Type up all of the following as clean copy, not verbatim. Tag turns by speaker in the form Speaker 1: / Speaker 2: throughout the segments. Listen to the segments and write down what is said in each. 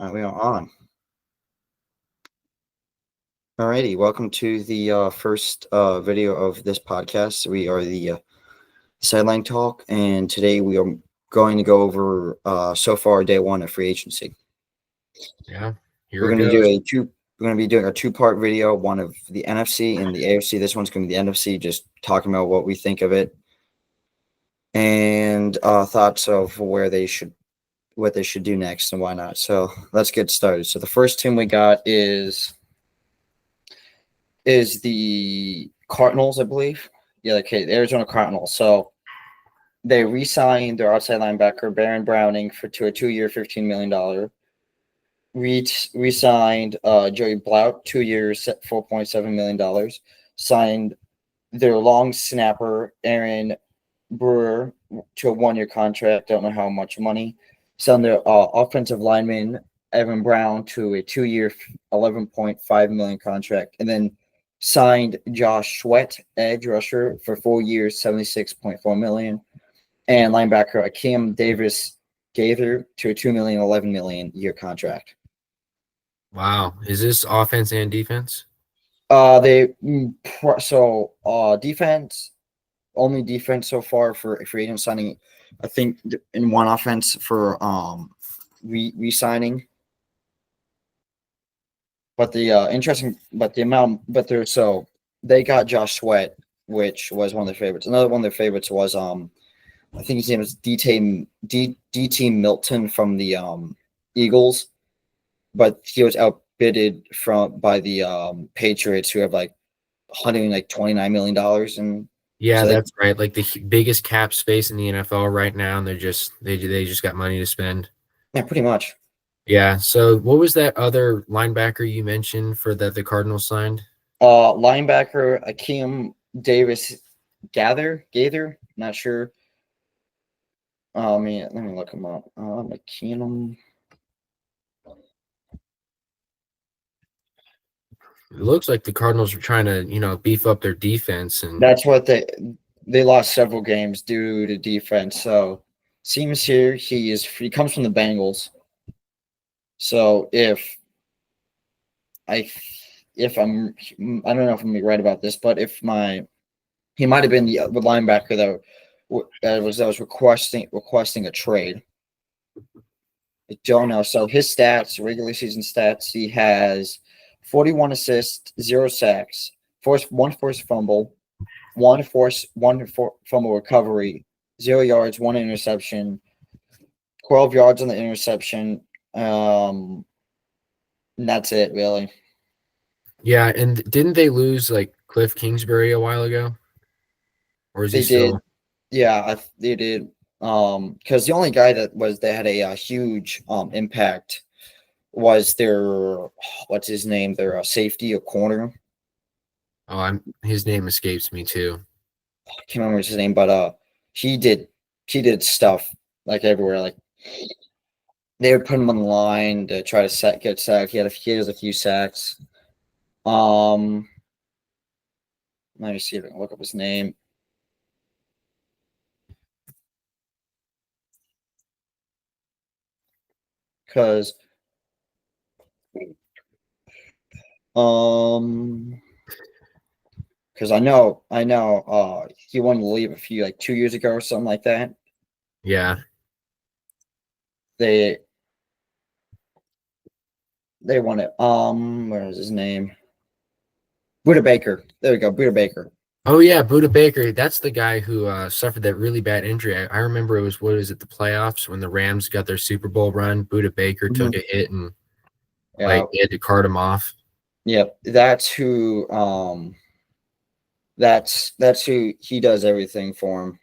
Speaker 1: We are on. Alrighty, welcome to the first video of this podcast. We are the Sideline Talk, and today we are going to go over so far day one of free agency.
Speaker 2: Yeah,
Speaker 1: We're
Speaker 2: here it
Speaker 1: going to do
Speaker 2: goes.
Speaker 1: a two. We're going to be doing a two-part video, one of the NFC and the AFC. This one's going to be the NFC, just talking about what we think of it and thoughts of what they should do next and why not. So let's get started. So the first team we got is the Cardinals, I believe. Yeah, okay, the Arizona Cardinals. So they re-signed their outside linebacker Baron Browning to a 2-year, $15 million. Re-signed Joey Blount, 2 years, $4.7 million. Signed their long snapper Aaron Brewer to a 1-year contract. Don't know how much money. Signed their offensive lineman Evan Brown to a 2-year, $11.5 million contract, and then signed Josh Sweat, edge rusher, for 4 years, $76.4 million, and linebacker Akeem Davis Gaither to a $2 million, $11 million year contract.
Speaker 2: Wow. Is this offense and defense?
Speaker 1: Defense, only defense so far for free agent signing. I think in one offense for re-signing. But the interesting, but the amount, but they're so they got Josh Sweat, which was one of their favorites. Another one of their favorites was I think his name is DT Milton from the Eagles, but he was outbidded by the Patriots, who have like $129 million, and
Speaker 2: Yeah,
Speaker 1: so they
Speaker 2: that's right. Like the biggest cap space in the NFL right now, and they just got money to spend.
Speaker 1: yeah, pretty much.
Speaker 2: Yeah. So what was that other linebacker you mentioned for that the Cardinals signed?
Speaker 1: Linebacker Akeem Davis Gaither, not sure. Let me look him up. Akeem.
Speaker 2: It looks like the Cardinals were trying to, beef up their defense and
Speaker 1: That's what they lost several games due to defense. So seems here he comes from the Bengals. So I if I'm I don't know if I'm gonna be right about this, but if my he might have been the linebacker that was requesting a trade. I don't know. So his stats, regular season stats, he has 41 assists, 0 sacks, forced fumble, fumble recovery, 0 yards, 1 interception, 12 yards on the interception. And that's it, really.
Speaker 2: yeah, and didn't they lose like Cliff Kingsbury a while ago? Or is he
Speaker 1: They did,
Speaker 2: still?
Speaker 1: yeah, they did. Because the only guy that had a huge impact was their what's his name, their safety, a corner.
Speaker 2: Oh, his name escapes me too.
Speaker 1: I can't remember his name, but he did he did stuff like everywhere. Like they would put him on the line to try to get sacked. He has a few sacks. Um, Let me see if I can look up his name. Because um because I know he wanted to leave a few, like 2 years ago or something like that.
Speaker 2: Yeah.
Speaker 1: They they wanted where is his name? Buda Baker. There we go, Buda Baker.
Speaker 2: Oh yeah, Buda Baker. That's the guy who suffered that really bad injury. I remember it was what is it, the playoffs when the Rams got their Super Bowl run. Buda Baker took
Speaker 1: Mhm.
Speaker 2: a hit and
Speaker 1: Yeah,
Speaker 2: like they had to cart him off.
Speaker 1: yep. That's who he does everything for him.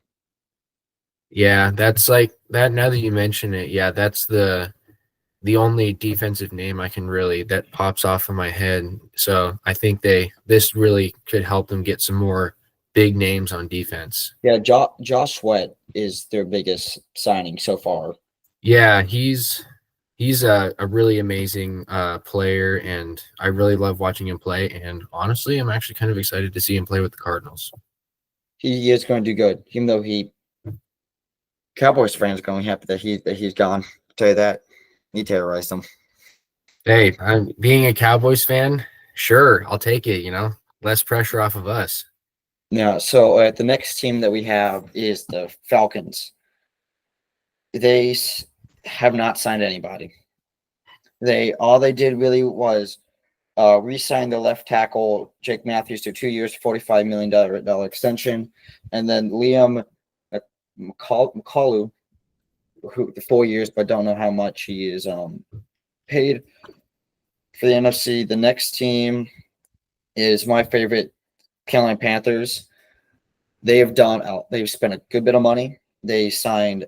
Speaker 2: Yeah, that's like that. Now that you mention it, yeah, that's the only defensive name I can really that pops off in my head. So I think this really could help them get some more big names on defense.
Speaker 1: Yeah, Josh Sweat is their biggest signing so far.
Speaker 2: Yeah, he's a really amazing player, and I really love watching him play. And honestly, I'm actually kind of excited to see him play with the Cardinals.
Speaker 1: He is going to do good, even though Cowboys fans are going to be happy that he's gone. I'll tell you that. He terrorized them.
Speaker 2: Hey, I'm being a Cowboys fan. Sure, I'll take it. Less pressure off of us.
Speaker 1: Yeah. So the next team that we have is the Falcons. They have not signed anybody. All they did really was re-sign their left tackle Jake Matthews to 2 years, $45 million extension, and then Liam McCullough, who 4 years, but don't know how much he is paid for the NFC. The next team is my favorite, Carolina Panthers. They've spent a good bit of money. They signed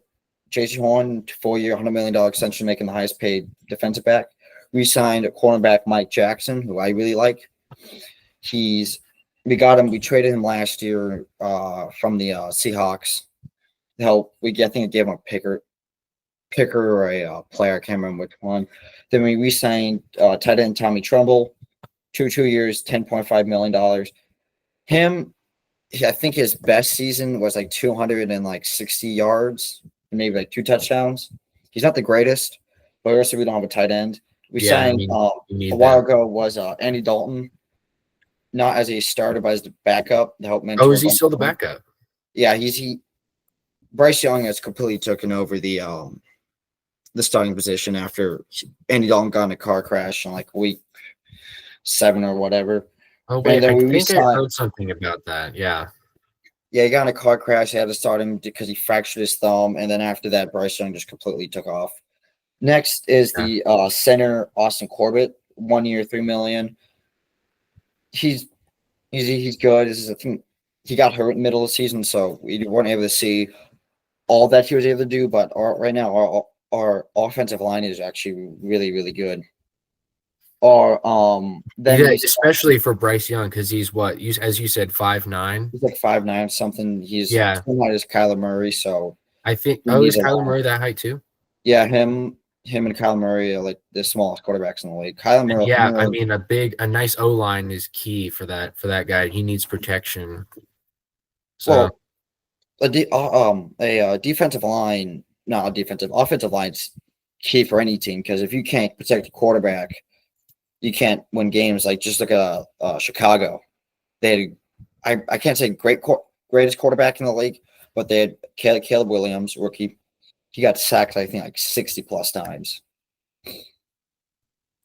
Speaker 1: Jason Horn to 4 year, $100 million extension, making the highest paid defensive back. We signed cornerback Mike Jackson, who I really like. We got him. We traded him last year from the Seahawks. I think it gave him a picker or a player. I can't remember which one. Then we re-signed tight end Tommy Trumbull, 2 years, $10.5 million. I think his best season was like 260 yards, maybe like 2 touchdowns. He's not the greatest, but also we don't have a tight end. We
Speaker 2: Yeah, I
Speaker 1: signed
Speaker 2: mean, you
Speaker 1: a
Speaker 2: need
Speaker 1: while
Speaker 2: that.
Speaker 1: ago was Andy Dalton, not as a starter, but as the backup to help
Speaker 2: Oh,
Speaker 1: mentor
Speaker 2: is
Speaker 1: a
Speaker 2: he
Speaker 1: bunch
Speaker 2: still
Speaker 1: of
Speaker 2: the
Speaker 1: them.
Speaker 2: backup?
Speaker 1: Yeah, Bryce Young has completely taken over the starting position after Andy Dalton got in a car crash in like week 7 or whatever.
Speaker 2: Oh,
Speaker 1: And
Speaker 2: wait,
Speaker 1: then
Speaker 2: I
Speaker 1: we
Speaker 2: think I
Speaker 1: re-signed.
Speaker 2: heard something about that. Yeah.
Speaker 1: Yeah, he got in a car crash. They had to start him because he fractured his thumb, and then after that, Bryce Young just completely took off. Next is
Speaker 2: Yeah.
Speaker 1: the center Austin Corbett, 1 year, $3 million. He's he's good. I think he got hurt in the middle of the season, so we weren't able to see all that he was able to do. But right now, our offensive line is actually really really good. Or then
Speaker 2: Yeah,
Speaker 1: we
Speaker 2: especially for Bryce Young, because he's what as you said, 5'9".
Speaker 1: he's like 5'9" something. He's
Speaker 2: Yeah,
Speaker 1: similar to Kyler Murray, so
Speaker 2: I think.
Speaker 1: he
Speaker 2: Oh,
Speaker 1: needs
Speaker 2: is
Speaker 1: a
Speaker 2: Kyler
Speaker 1: line.
Speaker 2: Murray that height too?
Speaker 1: Yeah, him and Kyler Murray are like the smallest quarterbacks in the league. Kyler
Speaker 2: And yeah, I
Speaker 1: Murray,
Speaker 2: mean, a nice O line is key for that guy. He needs protection. So
Speaker 1: well, a defensive line, not a defensive, offensive line's key for any team because if you can't protect the quarterback, you can't win games. Like just like Chicago, they had I can't say greatest quarterback in the league, but they had Caleb Williams, rookie. He got sacked, I think, like 60 plus times.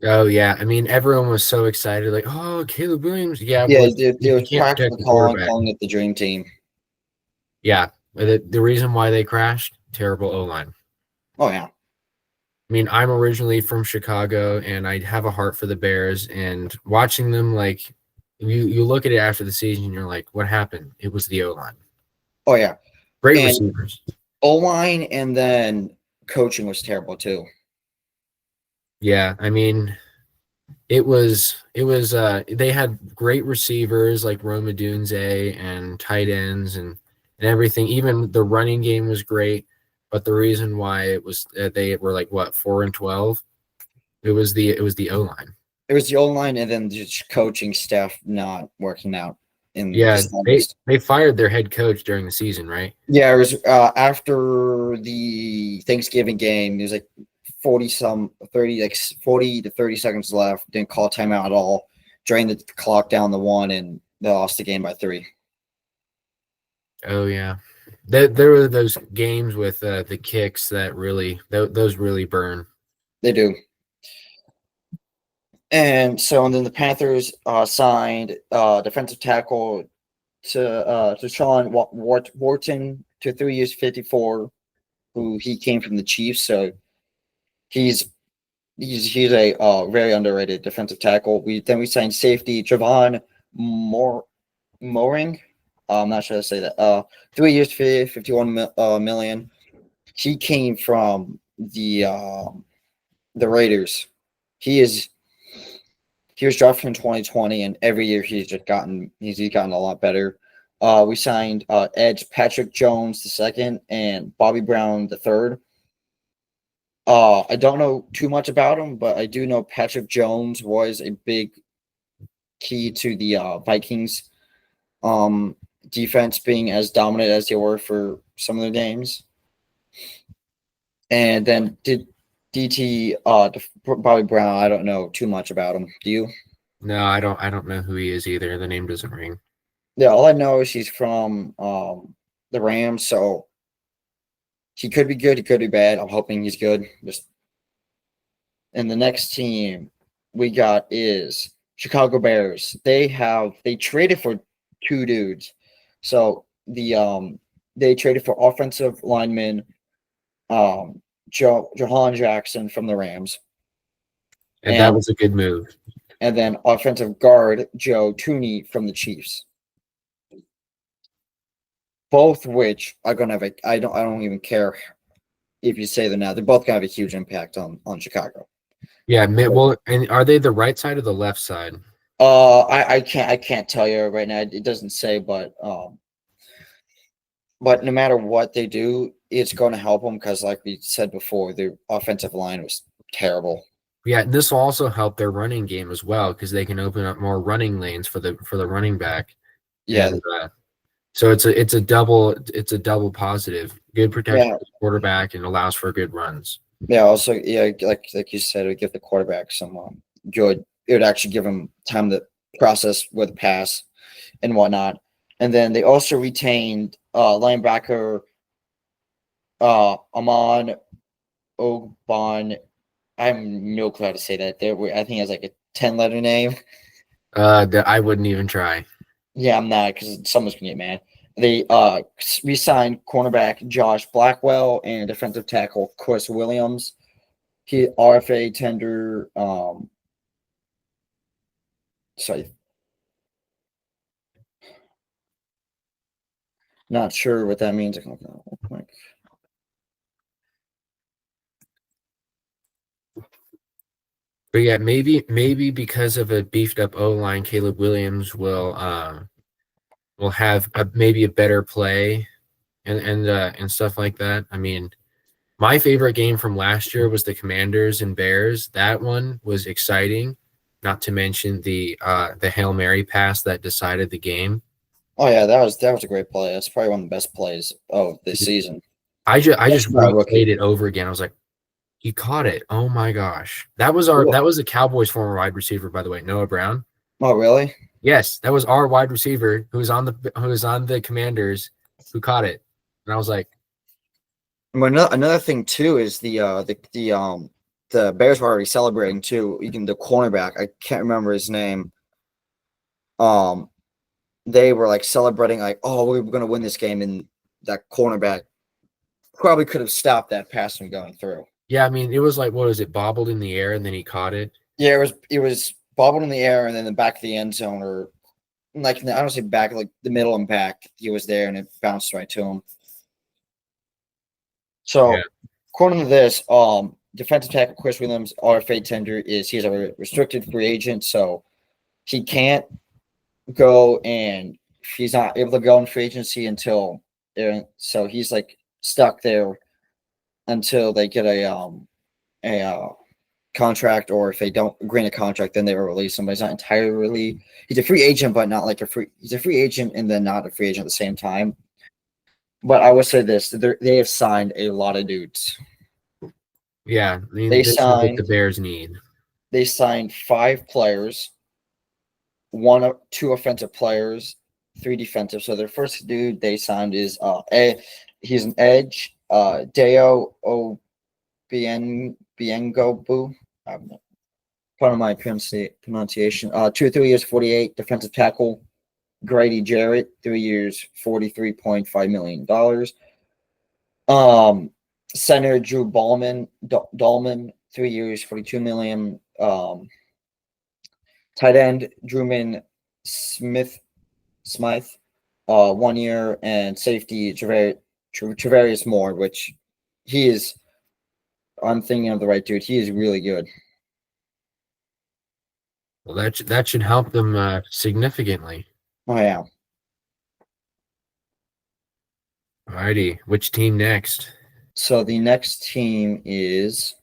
Speaker 2: oh yeah, I mean, everyone was so excited, like, oh, Caleb Williams. Yeah,
Speaker 1: Yeah,
Speaker 2: but
Speaker 1: they
Speaker 2: if
Speaker 1: was
Speaker 2: you can't protect
Speaker 1: practically
Speaker 2: the quarterback,
Speaker 1: calling it the dream team.
Speaker 2: yeah, the reason why they crashed, terrible O line.
Speaker 1: Oh yeah.
Speaker 2: I mean, I'm originally from Chicago, and I have a heart for the Bears. And watching them, like, you look at it after the season, you're like, what happened? It was the O line.
Speaker 1: Oh yeah.
Speaker 2: Great
Speaker 1: And
Speaker 2: receivers.
Speaker 1: O line and then coaching was terrible too.
Speaker 2: Yeah, I mean, it was they had great receivers like Roma Dunze and tight ends and everything. Even the running game was great, but the reason why it was they were like what 4-12. It was the O line.
Speaker 1: It was the O line and then just coaching staff not working out in the
Speaker 2: Yeah, they
Speaker 1: slightest.
Speaker 2: they fired their head coach during the season, right?
Speaker 1: Yeah, it was after the Thanksgiving game. It was like 30, like 40 to 30 seconds left. Didn't call timeout at all. Drained the clock down to 1, and they lost the game by 3.
Speaker 2: Oh yeah, there were those games with the kicks that really those really burn.
Speaker 1: They do. And then the Panthers signed defensive tackle to Sean Wharton to 3 years, 54, who he came from the Chiefs. So he's he's a very underrated defensive tackle. We signed safety Javon Moring. I'm not sure how to say that. 3 years, 51 million. He came from the Raiders. He is he was drafted in 2020, and every year he's gotten a lot better. We signed Edge Patrick Jones the second and Bobby Brown the third. I don't know too much about him, but I do know Patrick Jones was a big key to the Vikings defense being as dominant as they were for some of their games. And then DT Bobby Brown. I don't know too much about him. Do you?
Speaker 2: No, I don't know who he is either. The name doesn't ring.
Speaker 1: Yeah, all I know is he's from the Rams, so he could be good, he could be bad. I'm hoping he's good. Just and the next team we got is Chicago Bears. They traded for two dudes. So they traded for offensive lineman Jahan Jackson from the Rams,
Speaker 2: And that
Speaker 1: and
Speaker 2: was a good move.
Speaker 1: and then offensive guard Joe Tooney from the Chiefs. Both which are gonna have I don't even care if you say them now. They're both gonna have a huge impact on Chicago.
Speaker 2: Yeah, well, and are they the right side or the left side?
Speaker 1: I can't tell you right now. It doesn't say, but no matter what they do, it's going to help them because, like we said before, their offensive line was terrible.
Speaker 2: Yeah, this will also help their running game as well because they can open up more running lanes for the running back.
Speaker 1: Yeah,
Speaker 2: And so it's a double positive. Good protection
Speaker 1: yeah,
Speaker 2: for the quarterback and allows for good runs.
Speaker 1: yeah. Also, yeah, like you said, it would give the quarterback some good. It would actually give him time to process with the pass and whatnot. And then they also retained linebacker Amon Ogbon. I'm no clue how to say that. I think it's like a 10-letter name.
Speaker 2: That I wouldn't even try.
Speaker 1: Yeah, I'm not because someone's gonna get mad. They re-signed cornerback Josh Blackwell and defensive tackle Chris Williams. He RFA tender. Sorry, not sure what that means. I can look it up real quick.
Speaker 2: But yeah, maybe because of a beefed up O line, Caleb Williams will have maybe a better play and stuff like that. I mean, my favorite game from last year was the Commanders and Bears. That one was exciting. Not to mention the Hail Mary pass that decided the game.
Speaker 1: Oh yeah, that was a great play. That's probably one of the best plays of this season.
Speaker 2: I just
Speaker 1: That's not a rookie.
Speaker 2: replayed it over again. I was like, he caught it. Oh my gosh. That was
Speaker 1: Cool.
Speaker 2: the Cowboys former wide receiver, by the way, Noah Brown.
Speaker 1: Oh really?
Speaker 2: Yes, that was our wide receiver who was on the Commanders who caught it. And I was like,
Speaker 1: But another thing too is the Bears were already celebrating too. Even the cornerback, I can't remember his name. They were like celebrating, like, oh, we're gonna win this game, and that cornerback probably could have stopped that pass from going through.
Speaker 2: yeah, I mean, it was like, what was it, bobbled in the air and then he caught it?
Speaker 1: Yeah, it was bobbled in the air and then the back of the end zone, or like I don't say back, like the middle and back. He was there and it bounced right to him.
Speaker 2: Yeah.
Speaker 1: So according to this, defensive tackle Chris Williams, RFA tender he's a restricted free agent, so he can't go and he's not able to go in free agency until so he's like stuck there until they get a contract, or if they don't grant a contract, then they will release him. But he's not entirely. He's a free agent, but not like a free. He's a free agent and then not a free agent at the same time. But I will say this: they have signed a lot of dudes.
Speaker 2: Yeah, I mean,
Speaker 1: They
Speaker 2: this is what
Speaker 1: signed.
Speaker 2: the Bears need.
Speaker 1: They signed 5 players, two offensive players, 3 defensive. So their first dude they signed is he's an edge, Deo Biengobu. Pardon my pronunciation. 2 3 years, 48. Defensive tackle Grady Jarrett, 3 years, $43.5 million. Center Drew Dahlman, 3 years, 42 million. Tight end Drewman Smythe, 1 year, and safety Travarius Moore, which he is. I'm thinking of the right dude. He is really good.
Speaker 2: Well, that should help them significantly.
Speaker 1: Oh yeah.
Speaker 2: Alrighty, which team next?
Speaker 1: So the next team is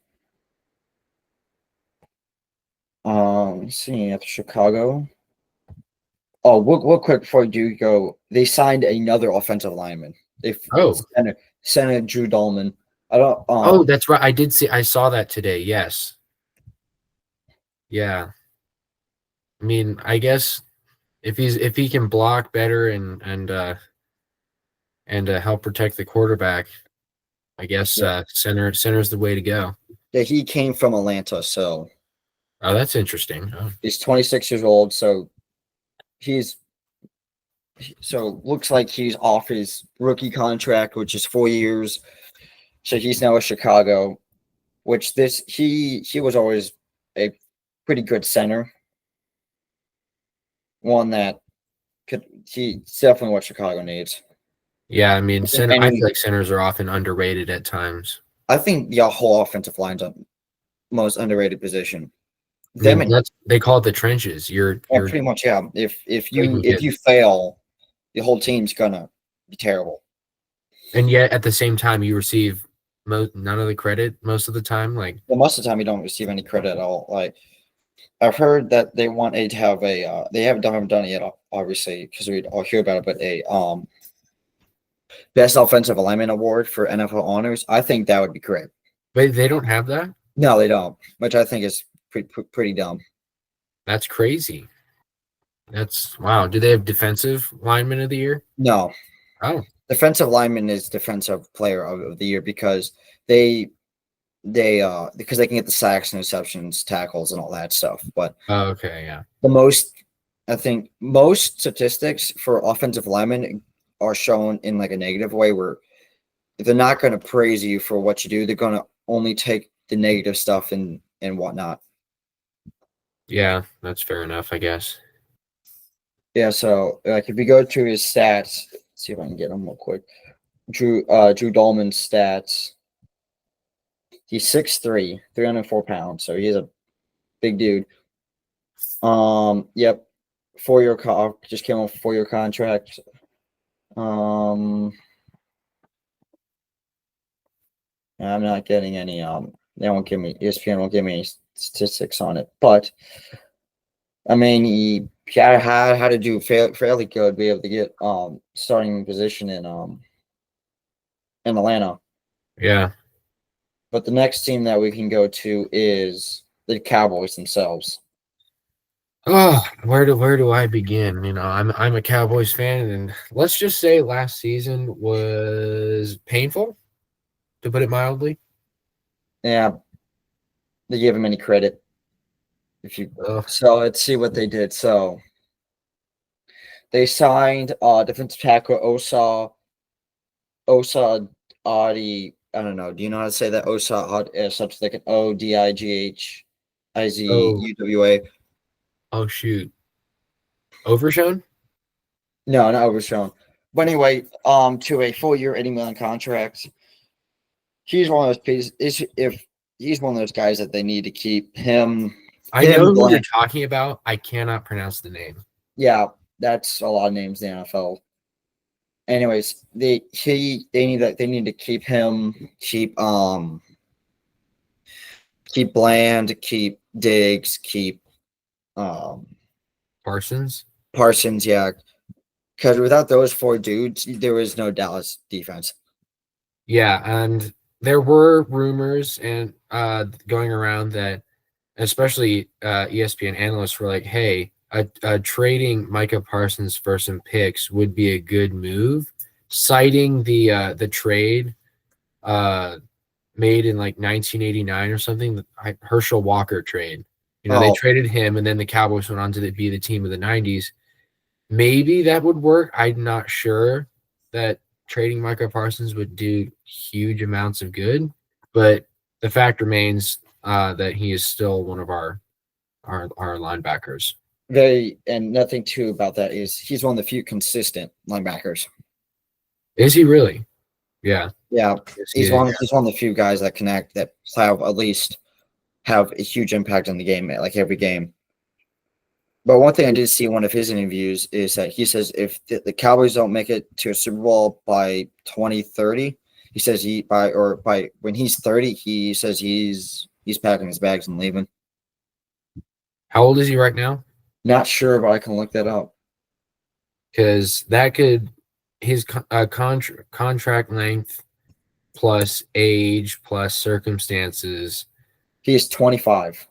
Speaker 1: let's see, after Chicago. Oh, real quick before you do go, they signed another offensive lineman. They
Speaker 2: Oh.
Speaker 1: center Drew Dahlman. I don't.
Speaker 2: Oh, that's right. I saw that today. Yes. Yeah. I mean, I guess if he can block better and help protect the quarterback, I guess
Speaker 1: Yeah,
Speaker 2: center's the way to go.
Speaker 1: yeah, he came from Atlanta, so
Speaker 2: Oh, that's interesting. Oh,
Speaker 1: he's 26 years old. So he's looks like he's off his rookie contract, which is 4 years. So he's now with Chicago, which this he was always a pretty good center, one that could he's definitely what Chicago needs.
Speaker 2: yeah, I mean, center.
Speaker 1: And
Speaker 2: I feel like centers are often underrated at times.
Speaker 1: I think the whole offensive line's the most underrated position.
Speaker 2: I
Speaker 1: Them
Speaker 2: mean,
Speaker 1: and
Speaker 2: they call it the trenches.
Speaker 1: yeah,
Speaker 2: You're
Speaker 1: pretty much yeah.
Speaker 2: taking
Speaker 1: If you
Speaker 2: hits,
Speaker 1: fail, the whole team's gonna be terrible.
Speaker 2: and yet at the same time you receive none of the credit most of the time. Like,
Speaker 1: Well, most of the time, you don't receive any credit at all. Like I've heard that they want to have a they haven't done it yet, obviously, because we all hear about it, but a best offensive alignment award for NFL honors. I think that would be great.
Speaker 2: but they don't have that.
Speaker 1: No, they don't, which I think is pretty dumb.
Speaker 2: That's crazy. That's wow. Do they have defensive lineman of the year?
Speaker 1: No,
Speaker 2: Oh,
Speaker 1: defensive lineman is defensive player of the year because because they can get the sacks, interceptions, tackles, and all that stuff. But
Speaker 2: oh, okay, yeah,
Speaker 1: the most, I think, most statistics for offensive linemen are shown in like a negative way, where they're not going to praise you for what you do. They're going to only take the negative stuff and whatnot.
Speaker 2: yeah. That's fair enough, I guess.
Speaker 1: Yeah. So like if you go to his stats, let's see if I can get them real quick. Drew Dolman's stats. He's 6'3", 304 pounds. So he's a big dude. Yep. 4-year just came off a 4-year contract. I'm not getting any they won't give me ESPN won't give me any statistics on it, but I mean he had to do fairly good, be able to get starting position in Atlanta.
Speaker 2: Yeah.
Speaker 1: But the next team that we can go to is the Cowboys themselves.
Speaker 2: Oh, where do I begin? You know, I'm a Cowboys fan, and let's just say last season was painful, to put it mildly.
Speaker 1: Yeah, they give him any credit. If you
Speaker 2: Ugh.
Speaker 1: So let's see what they did. So they signed defensive tackle Osa Adi. I don't know. Do you know how to say that? Osa something like an
Speaker 2: Oh,
Speaker 1: OdigizewA.
Speaker 2: oh shoot, Overshown.
Speaker 1: No, not overshown. But anyway, to a 4-year, 80 million contract. He's one of those pieces. If he's one of those guys that they need to keep him.
Speaker 2: I
Speaker 1: Him,
Speaker 2: know who you're
Speaker 1: Blank.
Speaker 2: talking about. I cannot pronounce the name.
Speaker 1: Yeah, that's a lot of names in the NFL. Anyways, they need to keep him, keep Bland, keep Diggs, keep um
Speaker 2: Parsons.
Speaker 1: Parsons, yeah. Because without those 4 dudes, there is no Dallas defense.
Speaker 2: Yeah, and there were rumors and going around that, especially ESPN analysts were like, "Hey, trading Micah Parsons for some picks would be a good move," citing the trade made in like 1989 or something, the Herschel Walker trade. You know, they
Speaker 1: Oh,
Speaker 2: traded him, and then the Cowboys went on to be the team of the 90s. Maybe that would work. I'm not sure that trading Micah Parsons would do huge amounts of good, but the fact remains that he is still one of our linebackers.
Speaker 1: and nothing too about that is he's one of the few consistent linebackers.
Speaker 2: Is he really? Yeah.
Speaker 1: Yeah,
Speaker 2: Yes, he is.
Speaker 1: he's one of the few guys that connect that have at least have a huge impact on the game, like every game. But one thing I did see in one of his interviews is that he says if the Cowboys don't make it to a Super Bowl by 2030, he says by when he's 30, he says he's packing his bags and leaving.
Speaker 2: How old is he right now?
Speaker 1: Not sure, but I can look that up.
Speaker 2: Because that could his contract length plus age plus circumstances.
Speaker 1: He is 25.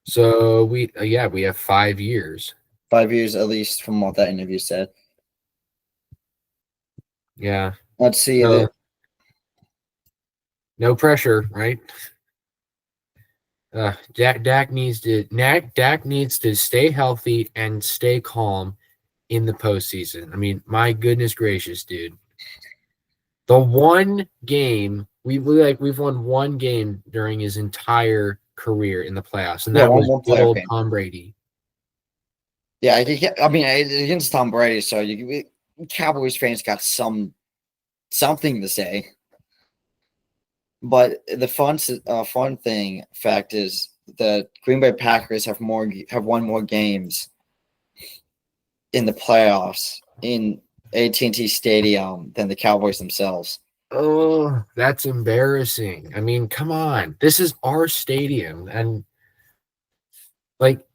Speaker 2: So we have 5 years.
Speaker 1: 5 years at least from what that interview said.
Speaker 2: Yeah.
Speaker 1: Let's see.
Speaker 2: So, no pressure, right? Dak needs to stay healthy and stay calm in the postseason. I mean, my goodness gracious, dude. The one game we've won one game during his entire career in the playoffs, and
Speaker 1: Yeah,
Speaker 2: that was
Speaker 1: one
Speaker 2: good
Speaker 1: playoff
Speaker 2: old
Speaker 1: game.
Speaker 2: Tom Brady.
Speaker 1: Yeah, I mean, against Tom Brady, so Cowboys fans got something to say. But the fun fact is that Green Bay Packers have won more games in the playoffs in AT&T Stadium than the Cowboys themselves.
Speaker 2: Oh, that's embarrassing. I mean, come on. This is our stadium, and like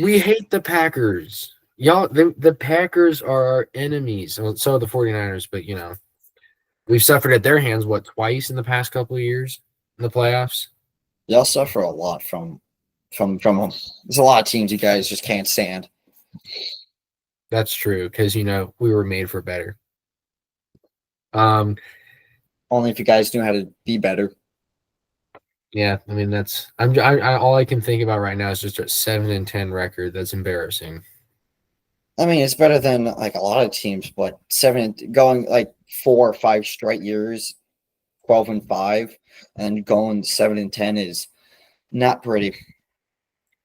Speaker 2: we hate the Packers. Y'all, the Packers are our enemies. So are the 49ers, but we've suffered at their hands twice in the past couple of years in the playoffs.
Speaker 1: Y'all suffer a lot from them. There's a lot of teams you guys just can't stand.
Speaker 2: That's true because we were made for better.
Speaker 1: Only if you guys knew how to be better.
Speaker 2: Yeah, I mean all I can think about right now is just a 7-10 record. That's embarrassing.
Speaker 1: I mean, it's better than like a lot of teams, but going like 4 or 5 straight years, 12-5, and going 7-10 is not pretty.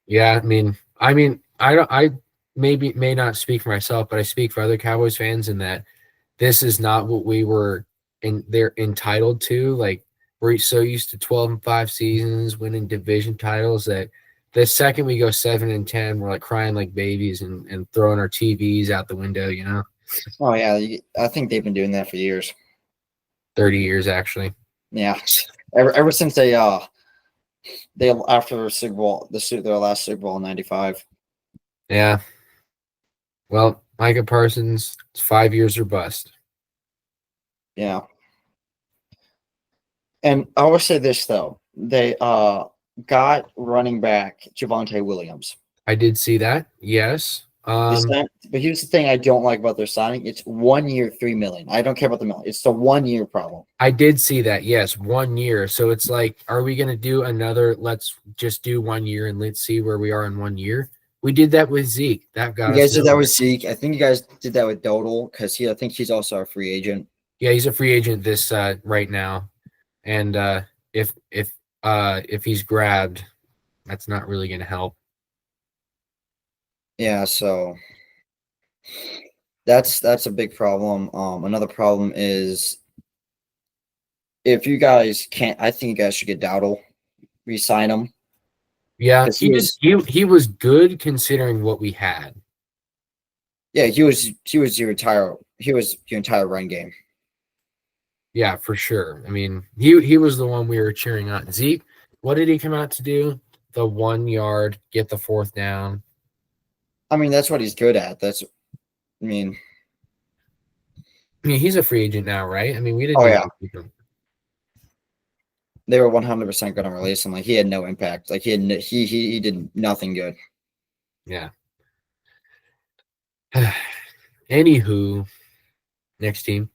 Speaker 2: Yeah, I may not speak for myself, but I speak for other Cowboys fans in that this is not what we were they're entitled to. Like we're so used to 12-5 seasons, winning division titles that the second we go 7-10, we're like crying like babies and throwing our TVs out the window,
Speaker 1: Oh yeah, I think they've been doing that for years.
Speaker 2: 30 years actually.
Speaker 1: Yeah, ever since they after Super Bowl, their last Super Bowl in '95.
Speaker 2: Yeah. Well, Micah Parsons, it's 5 years or bust.
Speaker 1: Yeah. And I will say this though, they got running back Javonte Williams.
Speaker 2: I did see that. Yes.
Speaker 1: But here's the thing I don't like about their signing. It's 1 year, $3 million. I don't care about the million. It's the 1 year problem.
Speaker 2: I did see that. Yes, 1 year. So it's like, are we going to do another? Let's just do 1 year and let's see where we are in 1 year. We did that with Zeke. That got
Speaker 1: You guys
Speaker 2: us
Speaker 1: did that
Speaker 2: nowhere.
Speaker 1: with Zeke. I think you guys did that with Dodal because I think he's also a free agent.
Speaker 2: Yeah, he's a free agent this right now, and if he's grabbed, that's not really going to help.
Speaker 1: Yeah, so that's a big problem. Another problem is if you guys can't, I think you guys should get Dowdle, re-sign him.
Speaker 2: Yeah, he was good considering what we had.
Speaker 1: Yeah, he was your entire run game.
Speaker 2: Yeah, for sure. I mean, he was the one we were cheering on. Zeke, what did he come out to do? The 1 yard, get the fourth down.
Speaker 1: I mean, that's what he's good at. I mean,
Speaker 2: he's a free agent now, right? I mean, we didn't.
Speaker 1: Oh yeah.
Speaker 2: Keep him.
Speaker 1: They were 100% going to release him. Like he had no impact. Like he did nothing good.
Speaker 2: Yeah. Anywho, next team.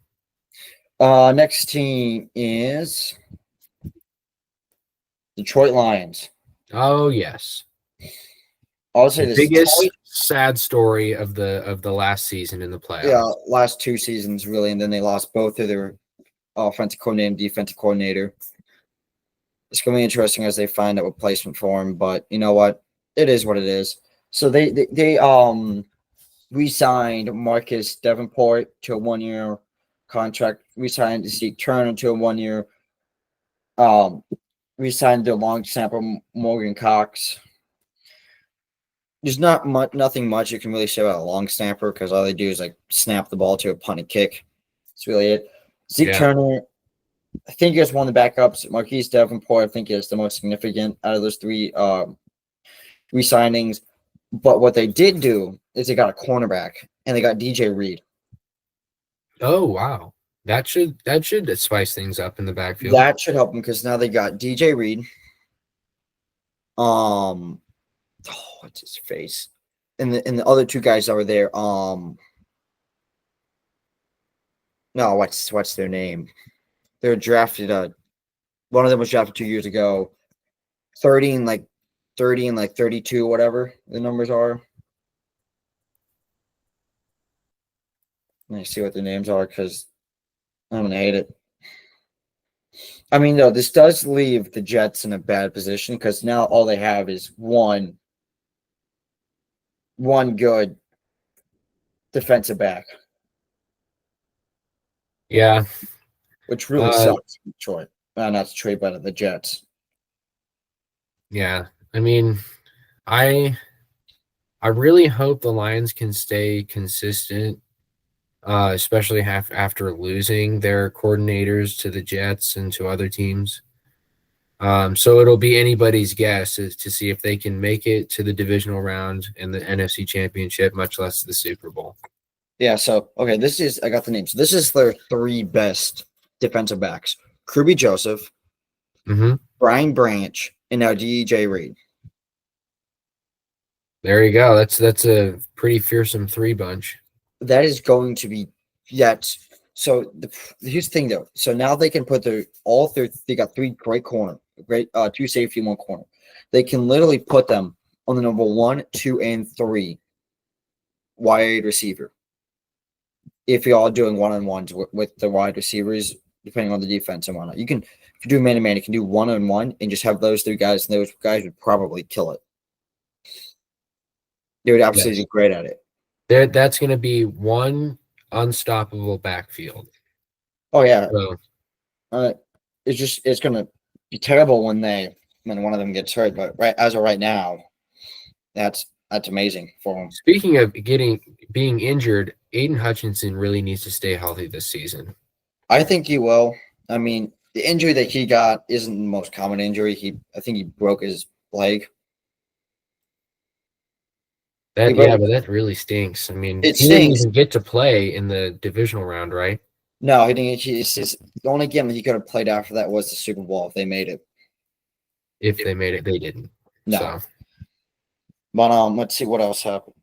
Speaker 1: Next team is Detroit Lions.
Speaker 2: Oh yes.
Speaker 1: I'll say
Speaker 2: the
Speaker 1: this
Speaker 2: biggest sad story of the last season in the playoffs.
Speaker 1: Yeah, last 2 seasons really, and then they lost both of their offensive coordinator and defensive coordinator. It's going to be interesting as they find a replacement for him, but you know what? It is what it is. So they re-signed Marcus Davenport to a 1 year contract. Re-signed Zeke Turner to a 1 year. Re-signed their long snapper Morgan Cox. There's nothing much you can really say about a long snapper because all they do is like snap the ball to a punt and kick. That's really it. Zeke Turner, I think he has one of the backups. Marquise Davenport, I think is the most significant out of those 3 re-signings. But what they did do is they got a cornerback and they got DJ Reed.
Speaker 2: Oh wow! That should spice things up in the backfield.
Speaker 1: That should help them because now they got DJ Reed. What's his face? And the other two guys that were there. No, what's their name? They were drafted. One of them was drafted 2 years ago. 30 and 32, whatever the numbers are. Let me see what the names are because I'm gonna hate it. I mean, though, this does leave the Jets in a bad position because now all they have is one good defensive back,
Speaker 2: Yeah.
Speaker 1: which really sucks for Detroit. Not Detroit, but the Jets.
Speaker 2: Yeah. I mean, I really hope the Lions can stay consistent, especially after losing their coordinators to the Jets and to other teams. So it'll be anybody's guess as to see if they can make it to the divisional round and the NFC Championship, much less the Super Bowl.
Speaker 1: Yeah, so, okay, I got the names. This is their three best defensive backs. Kirby Joseph, Brian Branch, and now DJ Reed.
Speaker 2: There you go. That's a pretty fearsome three bunch.
Speaker 1: That is going to be so here's the thing though. So now they can put they got three great two safety, one corner. They can literally put them on the number 1, 2, and 3 wide receiver. If you're all doing one-on-ones with the wide receivers, depending on the defense and whatnot. If you do man-to-man, you can do one-on-one and just have those three guys, and those guys would probably kill it. They would absolutely be great at it.
Speaker 2: That's going to be one unstoppable backfield.
Speaker 1: Oh yeah.
Speaker 2: So,
Speaker 1: it's going to be terrible when one of them gets hurt. But as of right now, that's amazing for them.
Speaker 2: Speaking of being injured, Aiden Hutchinson really needs to stay healthy this season.
Speaker 1: I think he will. I mean, the injury that he got isn't the most common injury. I think he broke his leg.
Speaker 2: But that really stinks. I mean, he didn't even get to play in the divisional round, right?
Speaker 1: No, he didn't. The only game that he could have played after that was the Super Bowl if they made it.
Speaker 2: If they made it, they didn't.
Speaker 1: No.
Speaker 2: So.
Speaker 1: But let's see what else happened.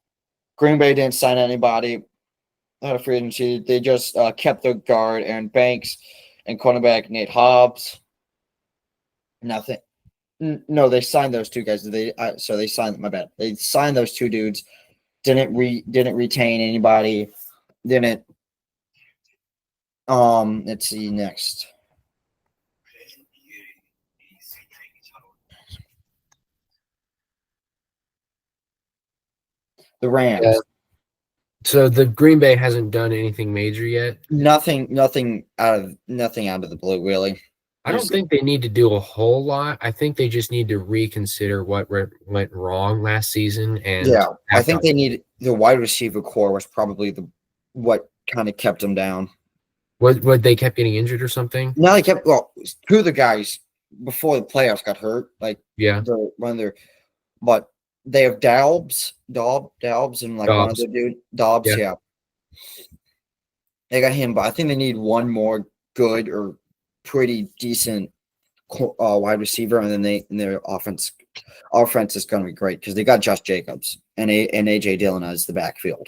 Speaker 1: Green Bay didn't sign anybody out of free agency. They just kept their guard Aaron Banks and cornerback Nate Hobbs. Nothing. No, they signed those two guys. They signed. My bad. They signed those two dudes. Didn't retain anybody. Didn't. Let's see next. The Rams.
Speaker 2: Yeah. So the Green Bay hasn't done anything major yet.
Speaker 1: Nothing out of the blue, really.
Speaker 2: I don't think they need to do a whole lot. I think they just need to reconsider what went wrong last season. And
Speaker 1: yeah, I think they need the wide receiver core was probably what kind of kept them down.
Speaker 2: What they kept getting injured or something?
Speaker 1: No, they kept two of the guys before the playoffs got hurt. But they have Dobbs, and one other dude. Dobbs, yeah. They got him, but I think they need one more good or pretty decent wide receiver, and then their offense is going to be great because they got Josh Jacobs and AJ Dillon as the backfield.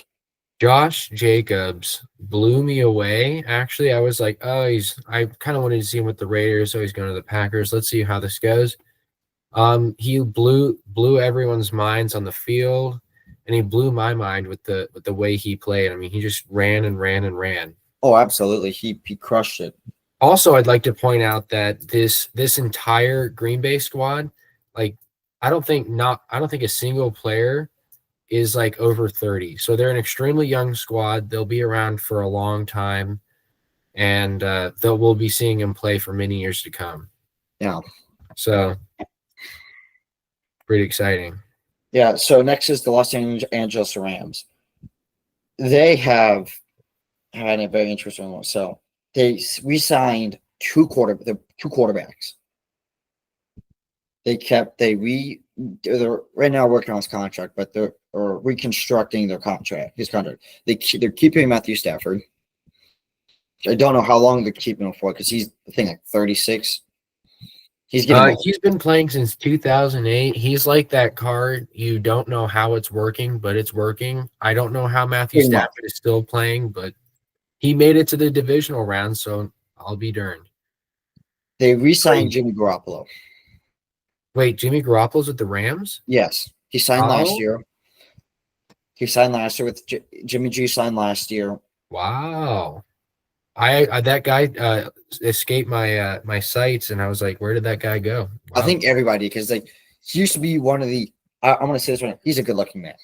Speaker 1: Josh
Speaker 2: Jacobs blew me away. Actually, I was like, I kind of wanted to see him with the Raiders, so he's going to the Packers. Let's see how this goes. He blew everyone's minds on the field, and he blew my mind with the way he played. I mean, he just ran and ran and ran.
Speaker 1: Oh, absolutely. He crushed it.
Speaker 2: Also, I'd like to point out that this entire Green Bay squad, I don't think a single player is over 30. So they're an extremely young squad. They'll be around for a long time, and we'll be seeing them play for many years to come.
Speaker 1: Yeah.
Speaker 2: So pretty exciting.
Speaker 1: Yeah. So next is the Los Angeles Rams. They have had a very interesting one. So we signed two quarterbacks. They're right now working on his contract, but they're reconstructing his contract. They're keeping Matthew Stafford. I don't know how long they're keeping him for because he's, I think, like 36. He's getting old.
Speaker 2: He's been playing since 2008. He's like that card. You don't know how it's working, but it's working. I don't know how Matthew
Speaker 1: Pretty much.
Speaker 2: Stafford is still playing, but he made it to the divisional round, so I'll be darned.
Speaker 1: They re-signed
Speaker 2: Crazy.
Speaker 1: Jimmy Garoppolo.
Speaker 2: Wait, Jimmy Garoppolo's with the Rams?
Speaker 1: Yes, he signed last
Speaker 2: Oh,
Speaker 1: year. He signed last year with Jimmy G. Signed last year.
Speaker 2: wow. I that guy escaped my sights, and I was like, where did that guy go?
Speaker 1: I
Speaker 2: Wow.
Speaker 1: think everybody, because like he used to be one of the. I'm gonna say this right now. He's a good-looking man.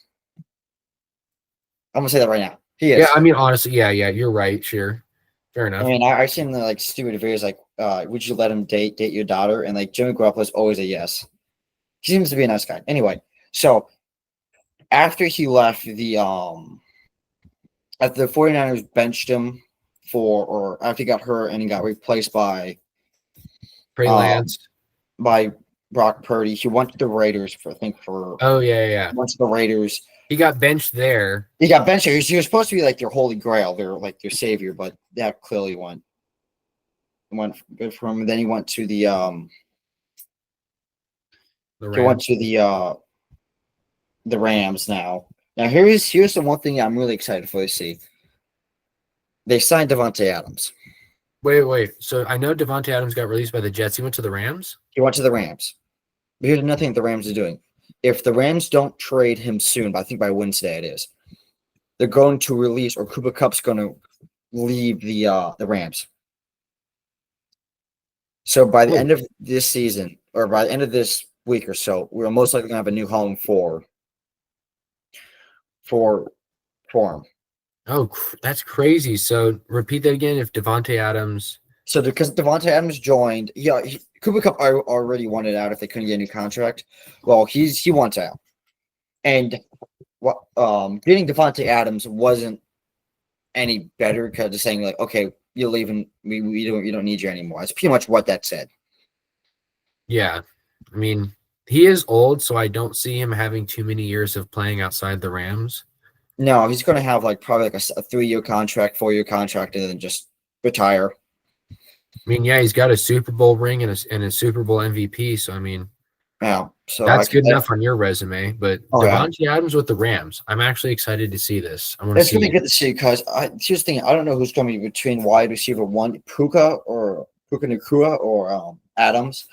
Speaker 1: I'm gonna say that right now. He
Speaker 2: Yeah,
Speaker 1: is.
Speaker 2: I mean, honestly, yeah, you're right. Sure. Fair
Speaker 1: I
Speaker 2: enough.
Speaker 1: mean, I've seen the like stupid videos like, would you let him date your daughter? And like Jimmy Garoppolo is always a yes. He seems to be a nice guy. Anyway, so after he left after the 49ers benched him or after he got hurt and he got replaced
Speaker 2: Trey
Speaker 1: um
Speaker 2: Lance.
Speaker 1: by Brock Purdy, he went to the Raiders for
Speaker 2: Oh, yeah.
Speaker 1: went to the Raiders.
Speaker 2: He got benched there.
Speaker 1: He got benched. He was supposed to be like their holy grail, their savior, but that clearly went good for him. And then he went to
Speaker 2: The
Speaker 1: he went
Speaker 2: Rams.
Speaker 1: to the Rams now. Now here's the one thing I'm really excited for to see. They signed Devontae Adams.
Speaker 2: Wait. So I know Devontae Adams got released by the Jets. He went to the Rams?
Speaker 1: He went to the Rams. But here's nothing the Rams are doing. If the Rams don't trade him soon, but I think by Wednesday it is, they're going to release, or Cooper Kupp's going to leave the Rams. So by the
Speaker 2: Oh,
Speaker 1: end of this season, or by the end of this week or so, we're most likely going to have a new home for him.
Speaker 2: that's crazy. So repeat that again. If Devontae Adams.
Speaker 1: So because Devontae Adams joined, Cooper Kupp already wanted out if they couldn't get a new contract. Well, he wants out, and what getting Devontae Adams wasn't any better because of saying like, okay, you're leaving, we don't need you anymore. That's pretty much what that said.
Speaker 2: Yeah. I mean, he is old, so I don't see him having too many years of playing outside the Rams.
Speaker 1: No, he's going to have like probably like a 3-year contract, 4-year contract, and then just retire.
Speaker 2: I mean, yeah, he's got a Super Bowl ring and a Super Bowl MVP. So I mean,
Speaker 1: Yeah, so
Speaker 2: that's good enough on your resume. But
Speaker 1: oh yeah,
Speaker 2: Devontae Adams with the Rams, I'm actually excited to see this. I want to
Speaker 1: it's gonna be
Speaker 2: see.
Speaker 1: good to see because here's the thing. I don't know who's going to be between wide receiver one, Puka Nakua or Adams.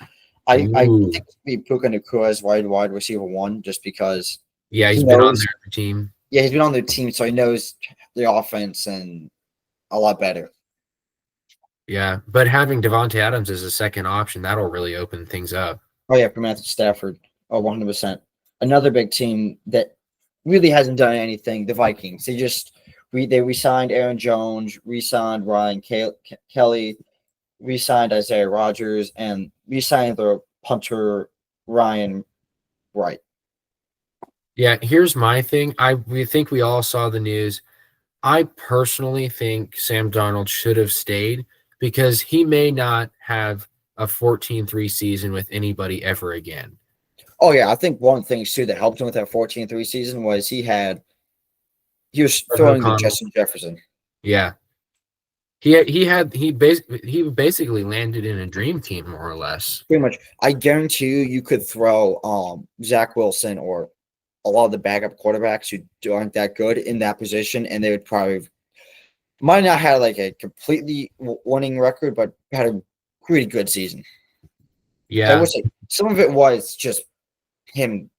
Speaker 1: I
Speaker 2: Ooh,
Speaker 1: think it's be Puka Nakua as wide receiver one just because
Speaker 2: yeah,
Speaker 1: he
Speaker 2: he's been on
Speaker 1: knows.
Speaker 2: their team.
Speaker 1: Yeah, he's been on their team, so he knows the offense and a lot better.
Speaker 2: Yeah, but having Devontae Adams as a second option, that'll really open things up.
Speaker 1: Oh yeah, for Matthew Stafford. Oh, 100%. Another big team that really hasn't done anything. The Vikings. They re-signed Aaron Jones, re-signed Ryan Kelly, re-signed Isaiah Rodgers, and re-signed the punter Ryan Wright.
Speaker 2: Yeah, here's my thing. We think we all saw the news. I personally think Sam Darnold should have stayed because he may not have a 14-3 season with anybody ever again.
Speaker 1: Oh yeah, I think one of the things too that helped him with that 14-3 season was he was throwing to
Speaker 2: O'Connell.
Speaker 1: Justin Jefferson.
Speaker 2: Yeah. He basically landed in a dream team more or less.
Speaker 1: Pretty much. I guarantee you could throw Zach Wilson or a lot of the backup quarterbacks who aren't that good in that position, and they would probably might not have like a completely winning record, but had a pretty good season. I
Speaker 2: Yeah.
Speaker 1: would say some of it was him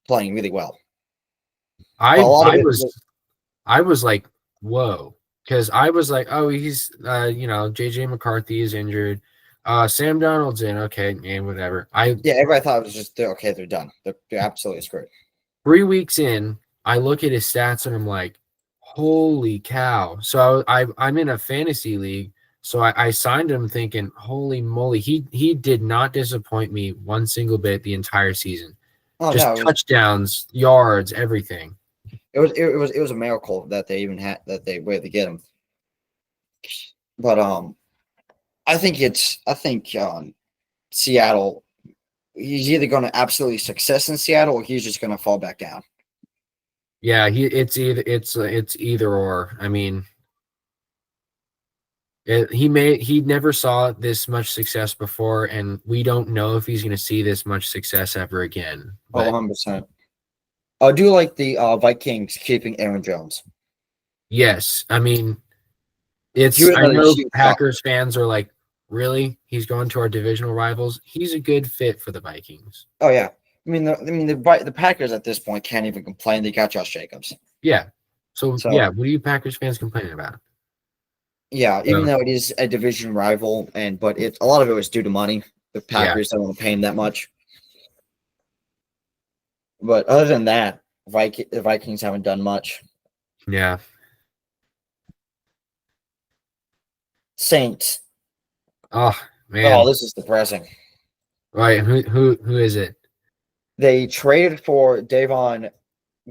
Speaker 1: playing really well. But a lot of
Speaker 2: I
Speaker 1: it
Speaker 2: was I was like, whoa. Because I was like, oh, he's JJ McCarthy is injured. Sam Darnold's in. Okay, yeah, whatever.
Speaker 1: everybody thought it was just they're done. They're absolutely screwed.
Speaker 2: 3 weeks in, I look at his stats and I'm like, holy cow. So I'm in a fantasy league. So I signed him thinking, holy moly, he did not disappoint me one single bit the entire season.
Speaker 1: Oh
Speaker 2: Just
Speaker 1: no,
Speaker 2: touchdowns, yards, everything.
Speaker 1: it was a miracle that they even had that they were able to get him. But I think Seattle. He's either going to absolutely success in Seattle or he's just going to fall back down.
Speaker 2: Yeah, it's either or. I mean, He never saw this much success before, and we don't know if he's going to see this much success ever again.
Speaker 1: Oh,
Speaker 2: But
Speaker 1: 100%. I do like the Vikings keeping Aaron Jones.
Speaker 2: yes, I mean,
Speaker 1: He was
Speaker 2: I
Speaker 1: another
Speaker 2: know
Speaker 1: huge top.
Speaker 2: Packers fans are like, really? He's going to our divisional rivals? He's a good fit for the Vikings.
Speaker 1: Oh yeah, the Packers at this point can't even complain. They got Josh Jacobs.
Speaker 2: Yeah. So
Speaker 1: So
Speaker 2: yeah, what are you Packers fans complaining about?
Speaker 1: yeah, even
Speaker 2: So,
Speaker 1: though it is a division rival, but a lot of it was due to money. The
Speaker 2: yeah,
Speaker 1: Packers don't want to pay him that much. But other than that, the Vikings haven't done much.
Speaker 2: yeah.
Speaker 1: Saints.
Speaker 2: Oh
Speaker 1: Oh,
Speaker 2: man.
Speaker 1: this is depressing.
Speaker 2: Right. Who is it?
Speaker 1: They traded for Davon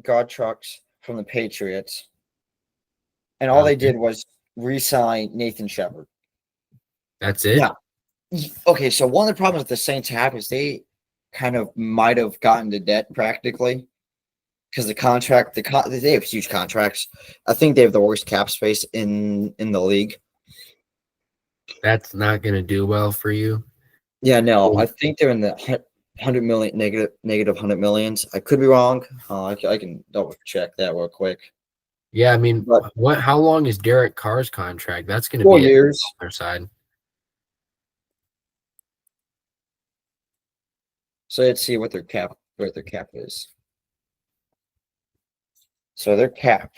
Speaker 1: Godtrucks from the Patriots, and all they
Speaker 2: Okay.
Speaker 1: did was re-sign Nathan Shepard.
Speaker 2: That's it.
Speaker 1: Now, okay, so one of the problems that the Saints have is they kind of might have gotten to debt practically because they have huge contracts. I think they have the worst cap space in the league.
Speaker 2: That's not gonna do well for you.
Speaker 1: Yeah, no, I think they're in the 100 million negative 100 millions. I could be wrong. I can double check that real quick.
Speaker 2: Yeah, I mean,
Speaker 1: But
Speaker 2: what? How long is Derek Carr's contract? That's going to
Speaker 1: 4
Speaker 2: be it
Speaker 1: years.
Speaker 2: on their side.
Speaker 1: So let's see what their cap is. So their cap.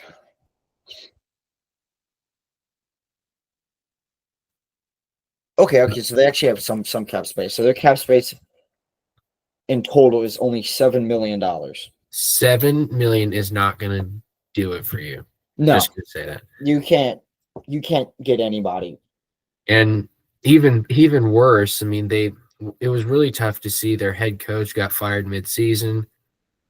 Speaker 1: Okay. So they actually have some cap space. So their cap space in total is only $7 million.
Speaker 2: 7 million is not going to do it for you.
Speaker 1: No,
Speaker 2: Just to say that.
Speaker 1: you can't get anybody.
Speaker 2: And even worse, I mean, it was really tough to see their head coach got fired mid-season.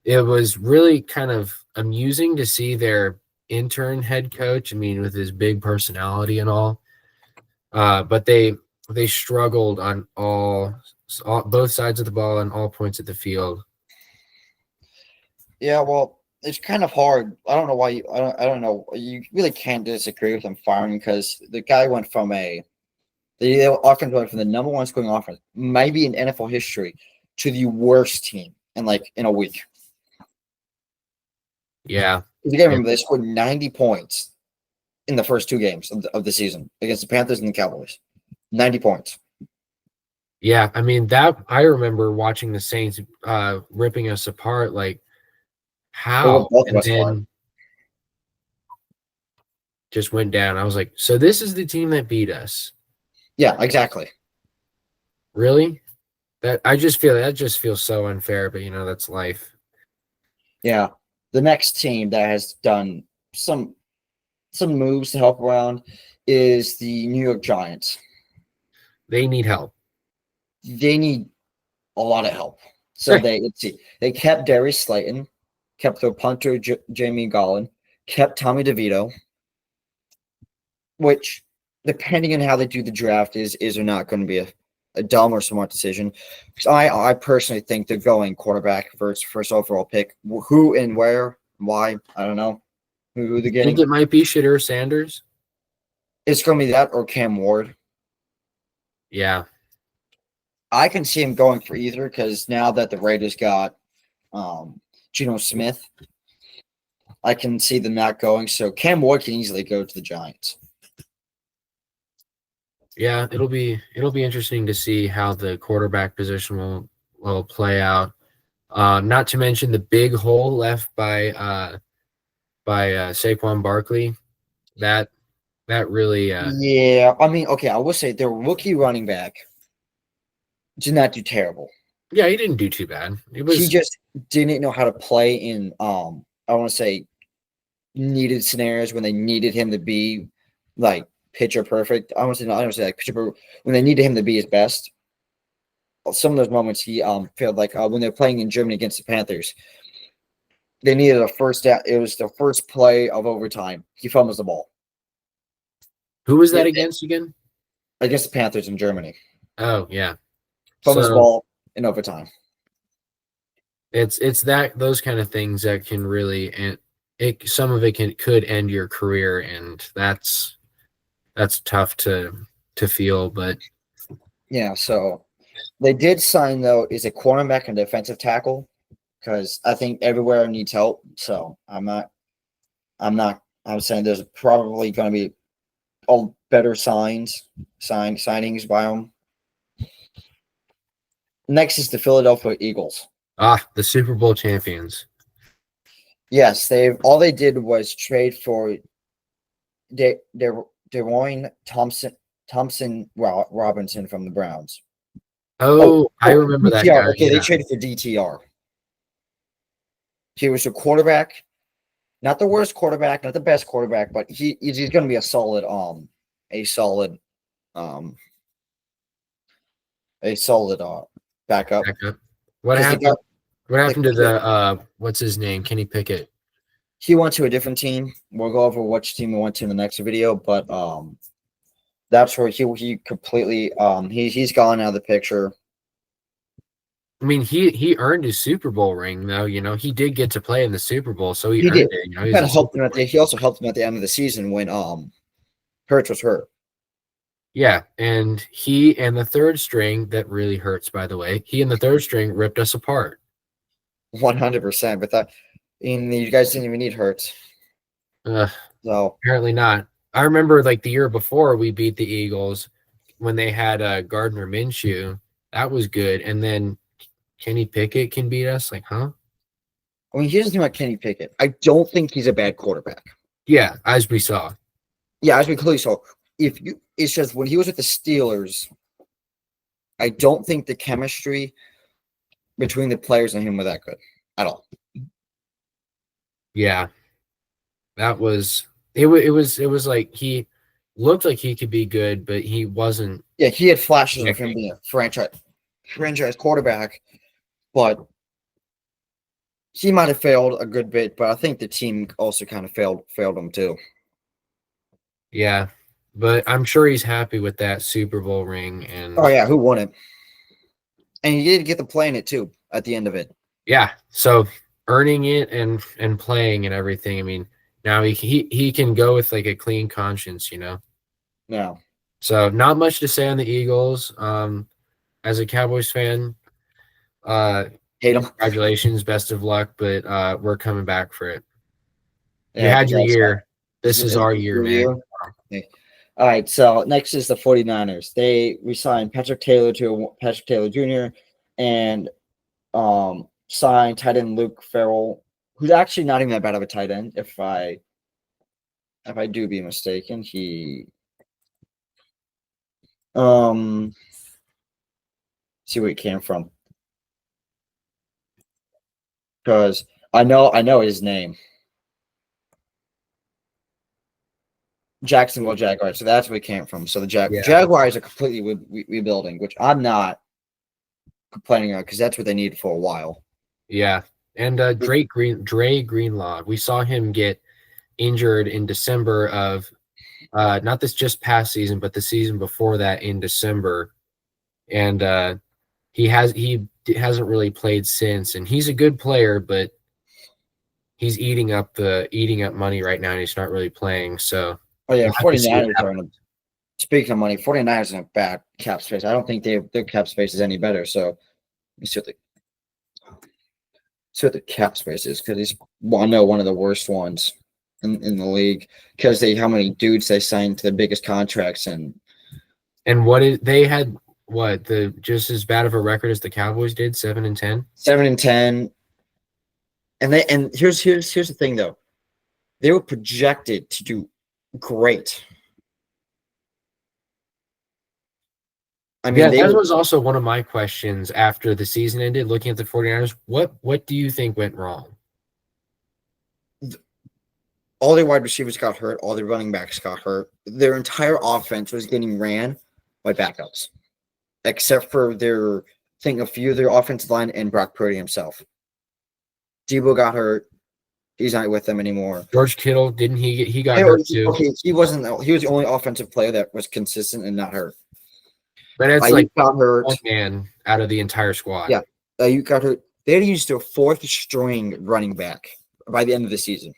Speaker 2: It was really kind of amusing to see their intern head coach. I mean, with his big personality and all, but they struggled on both sides of the ball and all points of the field.
Speaker 1: Yeah, well, it's kind of hard. I don't know why I don't know. You really can't disagree with him firing because the guy went from the offense went from the number one scoring offense, maybe in NFL history, to the worst team in a week.
Speaker 2: Yeah,
Speaker 1: You gotta remember they scored 90 points in the first 2 games of the season against the Panthers and the Cowboys. 90 points.
Speaker 2: yeah. I mean that I remember watching the Saints ripping us apart. Like
Speaker 1: They were
Speaker 2: how,
Speaker 1: both of
Speaker 2: and
Speaker 1: us apart.
Speaker 2: then just went down. I was like, so this is the team that beat us.
Speaker 1: Yeah, exactly.
Speaker 2: Really? That just feels so unfair, but that's life.
Speaker 1: Yeah. The next team that has done some moves to help around is the New York Giants.
Speaker 2: They need help.
Speaker 1: They need a lot of help. So they kept Darius Slayton, kept their punter Jamie Gollan, kept Tommy DeVito, which depending on how they do the draft is or not going to be a dumb or smart decision. Because I personally think they're going quarterback first overall pick. Who and where, why, I don't know. Who they're
Speaker 2: I think
Speaker 1: getting?
Speaker 2: it might be Shadur Sanders.
Speaker 1: It's going to be that or Cam Ward.
Speaker 2: Yeah.
Speaker 1: I can see him going for either because now that the Raiders got Geno Smith, I can see them not going. So Cam Ward can easily go to the Giants.
Speaker 2: Yeah, it'll be interesting to see how the quarterback position will play out. Not to mention the big hole left by Saquon Barkley. That really
Speaker 1: Yeah, I mean, okay, I will say their rookie running back did not do terrible.
Speaker 2: yeah, he didn't do too bad. It
Speaker 1: He
Speaker 2: was
Speaker 1: just didn't know how to play in I want to say needed scenarios when they needed him to be like pitcher perfect. I don't say like pitcher when they needed him to be his best. Some of those moments he failed like when they're playing in Germany against the Panthers. They needed a first down. It was the first play of overtime. He fumbles the ball.
Speaker 2: who was that
Speaker 1: It,
Speaker 2: against again?
Speaker 1: against the Panthers in Germany.
Speaker 2: Oh yeah.
Speaker 1: Fumbles the
Speaker 2: So
Speaker 1: ball in overtime.
Speaker 2: it's that those kind of things that can really and some of it could end your career, and that's that's tough to feel, but
Speaker 1: Yeah, so they did sign though is a cornerback and defensive tackle because I think everywhere needs help. So I'm saying there's probably going to be all better signings by them. Next is the Philadelphia Eagles.
Speaker 2: the Super Bowl champions.
Speaker 1: Yes, they did was trade for Deroyne Thompson Robinson from the Browns.
Speaker 2: I remember that
Speaker 1: DTR.
Speaker 2: guy.
Speaker 1: Okay, they
Speaker 2: Yeah,
Speaker 1: traded for DTR. He was a quarterback, not the worst quarterback, not the best quarterback, but he's going to be a solid um a solid backup
Speaker 2: backup. What
Speaker 1: because
Speaker 2: happened? What
Speaker 1: the
Speaker 2: happened to the what's his name? Kenny Pickett.
Speaker 1: he went to a different team. We'll go over which team he went to in the next video, but that's where he completely he's gone out of the picture.
Speaker 2: I mean, he earned his Super Bowl ring though. You know, he did get to play in the Super Bowl, so he
Speaker 1: He
Speaker 2: earned
Speaker 1: did.
Speaker 2: it. You know,
Speaker 1: He
Speaker 2: he's
Speaker 1: kind
Speaker 2: a
Speaker 1: of helped
Speaker 2: Super
Speaker 1: him he also helped him at the end of the season when Hurts was hurt.
Speaker 2: Yeah, and he and the third string that really hurts. By the way, he and the third string ripped us apart.
Speaker 1: 100%. But you guys didn't even need Hurts.
Speaker 2: Uh,
Speaker 1: So
Speaker 2: Apparently not. I remember like the year before we beat the Eagles when they had Gardner Minshew. That was good, and then Kenny Pickett can beat us. Like, huh?
Speaker 1: I mean, here's the thing about Kenny Pickett. I don't think he's a bad quarterback.
Speaker 2: Yeah, as we saw.
Speaker 1: Yeah, as we clearly saw. It's just when he was with the Steelers, I don't think the chemistry between the players and him were that good at all.
Speaker 2: Yeah, that was it. It was like he looked like he could be good, but he wasn't.
Speaker 1: Yeah, he had flashes of him
Speaker 2: connecting.
Speaker 1: being a franchise quarterback, but he might have failed a good bit. But I think the team also kind of failed him too.
Speaker 2: Yeah, but I'm sure he's happy with that Super Bowl ring, and
Speaker 1: Oh yeah, who won it? And he did get to play in it too at the end of it.
Speaker 2: yeah, so earning it and playing and everything. I mean, now he can go with like a clean conscience, you know.
Speaker 1: No,
Speaker 2: So not much to say on the Eagles. As a Cowboys fan, uh,
Speaker 1: hate him.
Speaker 2: congratulations, best of luck, but we're coming back for it. You
Speaker 1: Yeah,
Speaker 2: had
Speaker 1: because
Speaker 2: your
Speaker 1: that's
Speaker 2: year. This is
Speaker 1: is
Speaker 2: our year,
Speaker 1: your
Speaker 2: man.
Speaker 1: year. Okay. All right, so next is the 49ers. They resigned Patrick Taylor Jr. and signed tight end Luke Farrell, who's actually not even that bad of a tight end. If I do be mistaken, he see where he came from because I know his name. Jacksonville Jaguars. So that's where he came from. So the
Speaker 2: Yeah,
Speaker 1: Jaguars are completely rebuilding, which I'm not complaining on because that's what they needed for a while.
Speaker 2: yeah. And Dre Greenlaw, we saw him get injured in December of not this just past season, but the season before that in December, and he hasn't really played since. And he's a good player, but he's eating up money right now, and he's not really playing. So
Speaker 1: Oh yeah,
Speaker 2: we'll have to see what
Speaker 1: 49ers are in a, speaking of money, 49ers are in a bad cap space. I don't think their cap space is any better. So let me see what the cap space is because he's I know one of the worst ones in the league because how many dudes they signed to the biggest contracts and
Speaker 2: they had what the just as bad of a record as the Cowboys did, 7-10.
Speaker 1: 7-10. And here's the thing though. They were projected to do great. I mean,
Speaker 2: Yeah, that was also one of my questions after the season ended, looking at the 49ers. What do you think went wrong?
Speaker 1: all their wide receivers got hurt, all their running backs got hurt. Their entire offense was getting ran by backups, except for a few of their offensive line and Brock Purdy himself. Debo got hurt. He's not with them anymore.
Speaker 2: George Kittle, didn't he got hurt too?
Speaker 1: Okay, he wasn't. He was the only offensive player that was consistent and not hurt.
Speaker 2: But it's
Speaker 1: Ayuk
Speaker 2: like
Speaker 1: got hurt.
Speaker 2: one man out of the entire squad.
Speaker 1: Yeah, Ayuk got hurt. They had used their fourth string running back by the end of the season.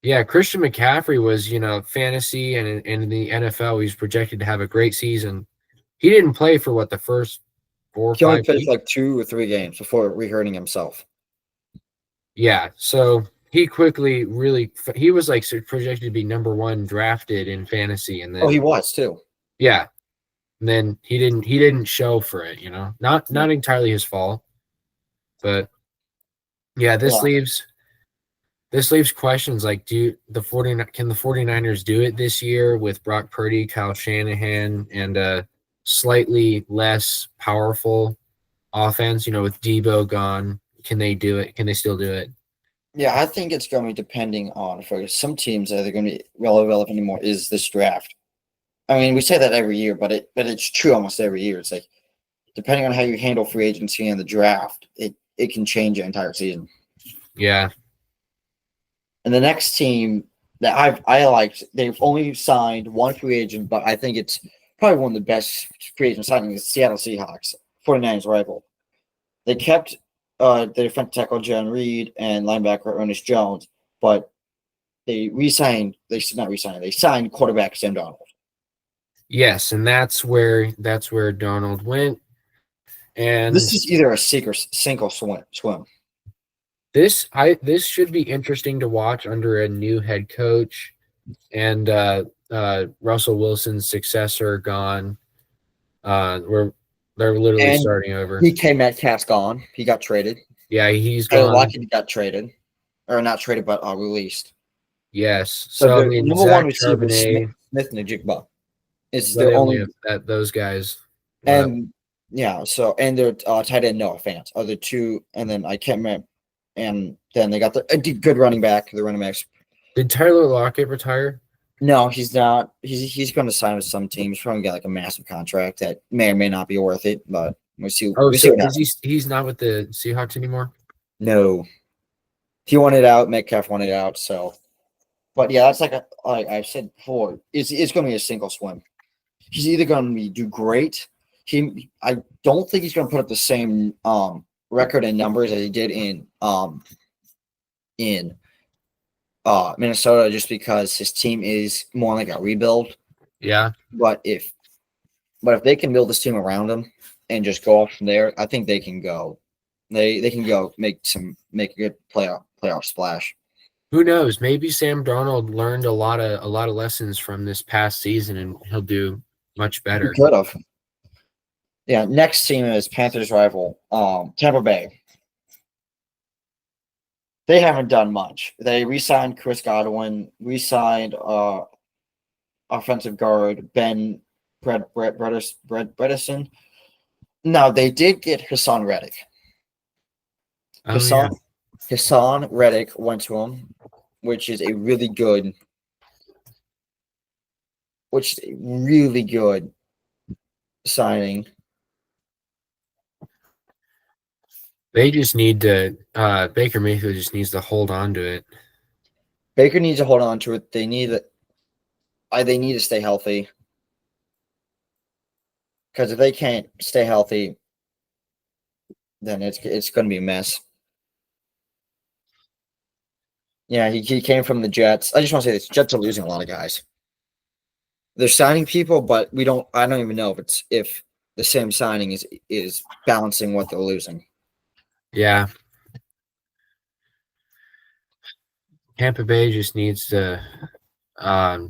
Speaker 2: Yeah, Christian McCaffrey was, fantasy and in the NFL, he's projected to have a great season. He didn't play for what, the first 4 or
Speaker 1: He only
Speaker 2: 5
Speaker 1: played
Speaker 2: weeks?
Speaker 1: for like 2 or 3 games before re-hurting himself.
Speaker 2: Yeah, so he quickly he was like projected to be number 1 drafted in fantasy, and
Speaker 1: Oh, he
Speaker 2: then
Speaker 1: was too.
Speaker 2: yeah, and then he didn't show for it, Not entirely his fault, but yeah,
Speaker 1: Yeah.
Speaker 2: this leaves questions like can the 49ers do it this year with Brock Purdy, Kyle Shanahan, and a slightly less powerful offense, with Debo gone? Can they do it? Can they still do it?
Speaker 1: Yeah, I think it's going to be depending on for some teams that are going to be relevant anymore is this draft. I mean, we say that every year, but it's true almost every year. It's like depending on how you handle free agency and the draft, it can change your entire season.
Speaker 2: Yeah.
Speaker 1: And the next team that I liked, they've only signed one free agent, but I think it's probably one of the best free agent signings, the Seattle Seahawks, 49ers rival. They kept the defensive tackle John Reed and linebacker Ernest Jones, but they re-signed. They should not re-sign. They signed quarterback Sam Darnold.
Speaker 2: Yes, and that's where Donald went.
Speaker 1: This
Speaker 2: And
Speaker 1: is either a sink or swim.
Speaker 2: this should be interesting to watch under a new head coach and Russell Wilson's successor gone. We're They're literally
Speaker 1: And
Speaker 2: starting over.
Speaker 1: DK Metcalf's gone. He got traded.
Speaker 2: Yeah, he's
Speaker 1: Taylor
Speaker 2: gone.
Speaker 1: Lockett got traded, or not traded, but released.
Speaker 2: Yes.
Speaker 1: So
Speaker 2: So I
Speaker 1: the
Speaker 2: mean,
Speaker 1: number one
Speaker 2: Zach
Speaker 1: receiver is
Speaker 2: Charbonnet.
Speaker 1: Smith Najigba. It's
Speaker 2: Well,
Speaker 1: their
Speaker 2: they only
Speaker 1: only,
Speaker 2: have those guys left.
Speaker 1: and yeah. So and their tight end Noah Fant are the two, and then I can't remember. And then they got a good running back. The running backs.
Speaker 2: Did Tyler Lockett retire?
Speaker 1: No, he's not. He's going to sign with some team. He's probably got like a massive contract that may or may not be worth it, but we see.
Speaker 2: Oh,
Speaker 1: We see
Speaker 2: so
Speaker 1: what
Speaker 2: is
Speaker 1: happens.
Speaker 2: he's not with the Seahawks anymore?
Speaker 1: No, he wanted out. Metcalf wanted out. So, but yeah, that's like I said before. It's going to be a single swim. He's either going to do great. I don't think he's going to put up the same record and numbers as he did in Minnesota, just because his team is more like a rebuild.
Speaker 2: Yeah.
Speaker 1: But if they can build this team around him and just go off from there, I think they can go. They can go make a good playoff splash.
Speaker 2: Who knows? Maybe Sam Darnold learned a lot of lessons from this past season, and he'll do much
Speaker 1: He
Speaker 2: better.
Speaker 1: could have. Yeah. Next team is Panthers rival, Tampa Bay. They haven't done much. They re-signed Chris Godwin, re-signed offensive guard Ben Bredesen. Now they did get Hassan Reddick.
Speaker 2: Oh yeah.
Speaker 1: Hassan Reddick went to him, which is a really good signing.
Speaker 2: They just need to Baker Mayfield just needs to hold on to it.
Speaker 1: Baker needs to hold on to it. They need to stay healthy. Because if they can't stay healthy, then it's going to be a mess. Yeah, he came from the Jets. I just want to say this: Jets are losing a lot of guys. They're signing people, but I don't even know if the same signing is balancing what they're losing.
Speaker 2: Yeah. Tampa Bay just needs to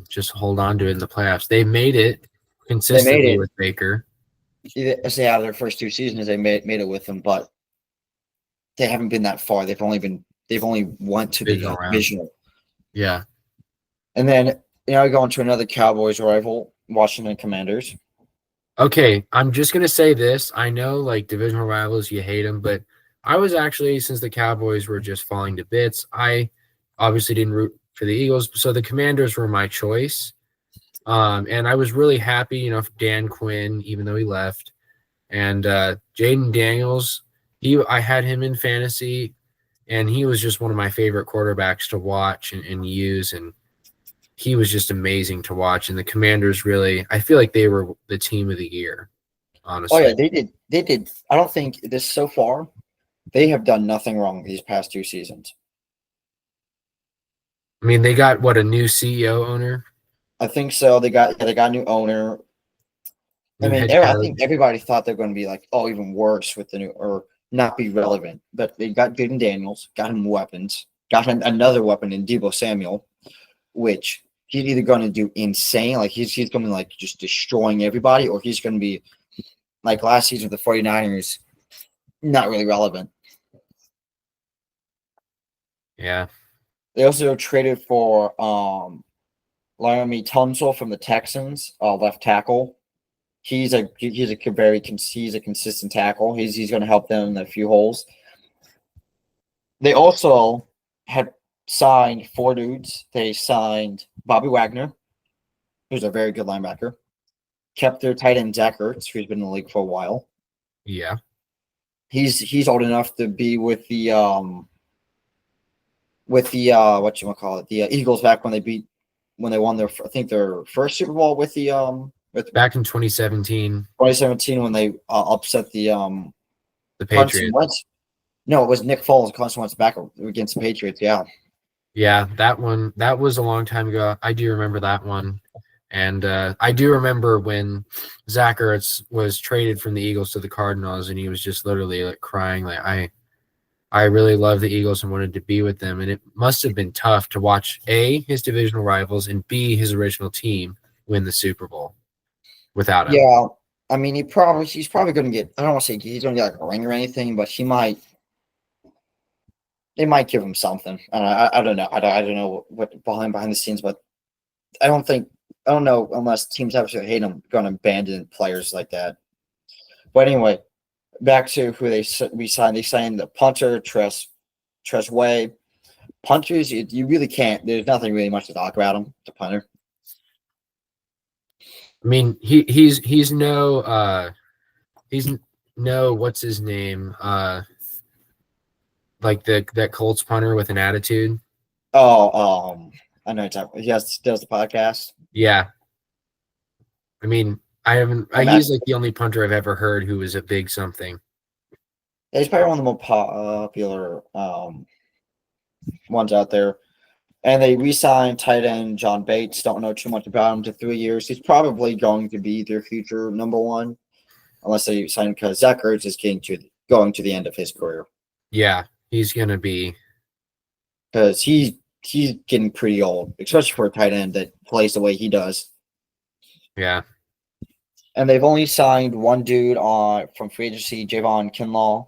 Speaker 2: just hold on to it in the playoffs. They made it consistently with Baker.
Speaker 1: As they have their first 2 seasons, they made it with him, but they haven't been that far. They've only went to the divisional.
Speaker 2: Yeah.
Speaker 1: And then going to another Cowboys rival, Washington Commanders.
Speaker 2: Okay, I'm just gonna say this. I know, like, divisional rivals, you hate them, but I was actually, since the Cowboys were just falling to bits, I obviously didn't root for the Eagles, so the Commanders were my choice. And I was really happy, for Dan Quinn, even though he left, and Jaden Daniels. I had him in fantasy, and he was just one of my favorite quarterbacks to watch and use, and he was just amazing to watch. And the Commanders really, I feel like they were the team of the year, honestly.
Speaker 1: Oh yeah, they did. I don't think this so far, they have done nothing wrong these past 2 seasons.
Speaker 2: I mean, they got what, a new CEO owner,
Speaker 1: I think so. They got a new owner. I
Speaker 2: new
Speaker 1: mean,
Speaker 2: head
Speaker 1: I think
Speaker 2: coach.
Speaker 1: everybody thought they're going to be like, oh, even worse with the new or not be relevant. But they got Jaden Daniels, got him weapons, got him another weapon in Debo Samuel, which he's either going to do insane, like he's going to be like just destroying everybody, or he's going to be like last season with the 49ers, not really relevant.
Speaker 2: Yeah.
Speaker 1: They also traded for Laramie Tunsil from the Texans, left tackle. He's a consistent tackle. He's going to help them in a few holes. They also had signed four dudes. They signed Bobby Wagner, who's a very good linebacker. Kept their tight end Zach Ertz, who's been in the league for a while.
Speaker 2: Yeah.
Speaker 1: He's old enough to be with the whatchamacallit, the Eagles back when they won their first Super Bowl with the with
Speaker 2: Back in 2017,
Speaker 1: 2017 when they upset the
Speaker 2: the
Speaker 1: Carson
Speaker 2: Patriots.
Speaker 1: Wentz. No, it was Nick Foles. Carson Wentz back against the Patriots. Yeah.
Speaker 2: Yeah, that was a long time ago. I do remember that one. And I do remember when Zach Ertz was traded from the Eagles to the Cardinals, and he was just literally like crying, like I really love the Eagles and wanted to be with them. And it must have been tough to watch A, his divisional rivals, and B, his original team win the Super Bowl without him.
Speaker 1: Yeah. I mean, he's probably going to get. I don't want to say he's going to get like a ring or anything, but they might give him something. I don't know. I don't know what behind the scenes, but I don't know unless teams absolutely hate him, going to abandon players like that. But anyway, back to who we signed. They signed the punter Tress Way. Punters, you really can't. There's nothing really much to talk about him. The punter.
Speaker 2: I mean, he's no what's his name? Like that Colts punter with an attitude.
Speaker 1: Oh, I know. He does the podcast.
Speaker 2: Yeah. I mean, I haven't. He's like the only punter I've ever heard who is a big something.
Speaker 1: Yeah, he's probably one of the more popular ones out there. And they re-signed tight end John Bates. Don't know too much about him to 3 years. He's probably going to be their future number one, unless they sign because Zach Ertz is going to the end of his career.
Speaker 2: Yeah, he's gonna be
Speaker 1: Because he's getting pretty old, especially for a tight end that plays the way he does.
Speaker 2: Yeah.
Speaker 1: And they've only signed one dude from free agency, Javon Kinlaw,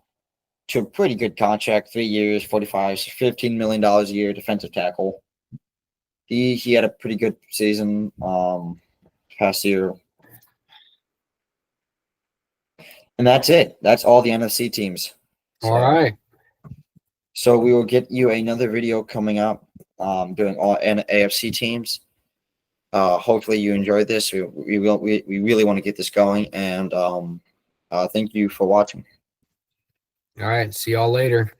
Speaker 1: to a pretty good contract, 3 years, $15 million a year, defensive tackle. He had a pretty good season past year. And that's it. That's all the NFC teams.
Speaker 2: All right.
Speaker 1: So we will get you another video coming up doing all AFC teams. Hopefully you enjoyed this. We really want to get this going, and thank you for watching.
Speaker 2: All right. See y'all later.